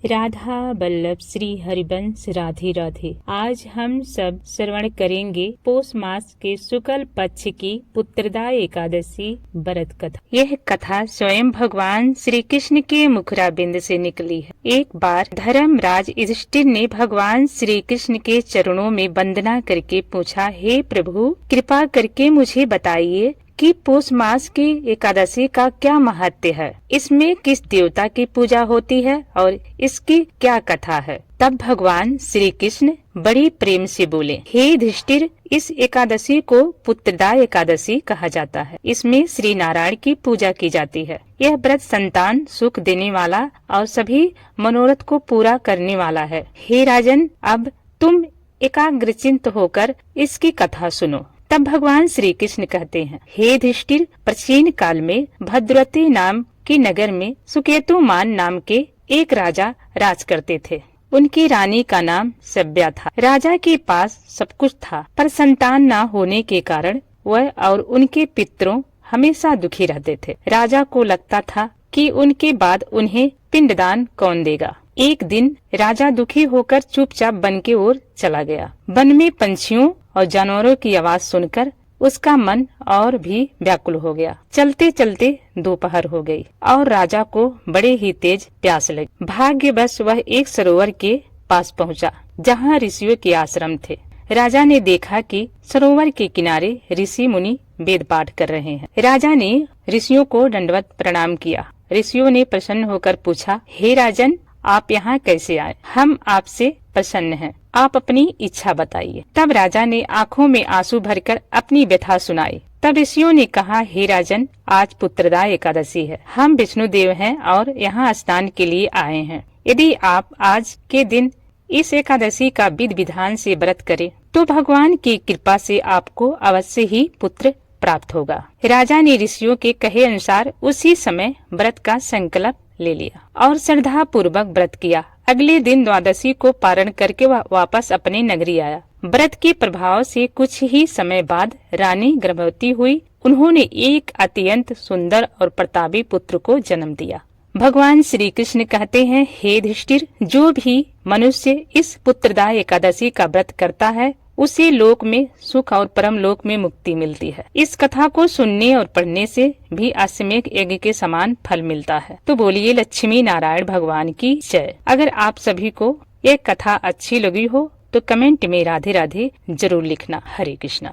राधा वल्लभ श्री हरिवंश राधे राधे। आज हम सब श्रवण करेंगे पौष मास के शुक्ल पक्ष की पुत्रदा एकादशी व्रत कथा। यह कथा स्वयं भगवान श्री कृष्ण के मुखराबिंद से निकली है। एक बार धर्मराज युधिष्ठिर ने भगवान श्री कृष्ण के चरणों में वंदना करके पूछा, हे प्रभु, कृपा करके मुझे बताइए कि पौष मास की एकादशी का क्या महत्व है, इसमें किस देवता की पूजा होती है और इसकी क्या कथा है। तब भगवान श्री कृष्ण बड़ी प्रेम से बोले, हे युधिष्ठिर, इस एकादशी को पुत्रदा एकादशी कहा जाता है। इसमें श्री नारायण की पूजा की जाती है। यह व्रत संतान सुख देने वाला और सभी मनोरथ को पूरा करने वाला है। हे राजन, अब तुम एकाग्रचित्त होकर इसकी कथा सुनो। तब भगवान श्री कृष्ण कहते हैं, हे युधिष्ठिर, प्राचीन काल में भद्रवती नाम के नगर में सुकेतुमान नाम के एक राजा राज करते थे। उनकी रानी का नाम सभ्या था। राजा के पास सब कुछ था, पर संतान न होने के कारण वह और उनके पितरों हमेशा दुखी रहते थे। राजा को लगता था कि उनके बाद उन्हें पिंडदान कौन देगा। एक दिन राजा दुखी होकर चुपचाप वन की ओर चला गया। वन में पंछियों और जानवरों की आवाज सुनकर उसका मन और भी व्याकुल हो गया। चलते चलते दोपहर हो गई और राजा को बड़े ही तेज प्यास लगी। भाग्यवश वह एक सरोवर के पास पहुंचा, जहां ऋषियों के आश्रम थे। राजा ने देखा कि सरोवर के किनारे ऋषि मुनि वेद पाठ कर रहे हैं। राजा ने ऋषियों को दंडवत प्रणाम किया। ऋषियों ने प्रसन्न होकर पूछा, हे राजन, आप यहाँ कैसे आए? हम आपसे प्रसन्न हैं, आप अपनी इच्छा बताइए। तब राजा ने आंखों में आंसू भरकर अपनी व्यथा सुनाई। तब ऋषियों ने कहा, हे राजन, आज पुत्रदा एकादशी है। हम विष्णु देव हैं और यहाँ स्नान के लिए आए हैं। यदि आप आज के दिन इस एकादशी का विधि विधान से व्रत करें तो भगवान की कृपा से आपको अवश्य ही पुत्र प्राप्त होगा। राजा ने ऋषियों के कहे अनुसार उसी समय व्रत का संकल्प ले लिया और श्रद्धा पूर्वक व्रत किया। अगले दिन द्वादशी को पारण करके वह वापस अपनी नगरी आया। व्रत के प्रभाव से कुछ ही समय बाद रानी गर्भवती हुई। उन्होंने एक अत्यंत सुंदर और प्रतापी पुत्र को जन्म दिया। भगवान श्री कृष्ण कहते हैं, हे युधिष्ठिर, जो भी मनुष्य इस पुत्रदा एकादशी का व्रत करता है उसे लोक में सुख और परम लोक में मुक्ति मिलती है। इस कथा को सुनने और पढ़ने से भी अश्वमेध यज्ञ के समान फल मिलता है। तो बोलिए लक्ष्मी नारायण भगवान की जय। अगर आप सभी को ये कथा अच्छी लगी हो तो कमेंट में राधे राधे जरूर लिखना। हरे कृष्णा।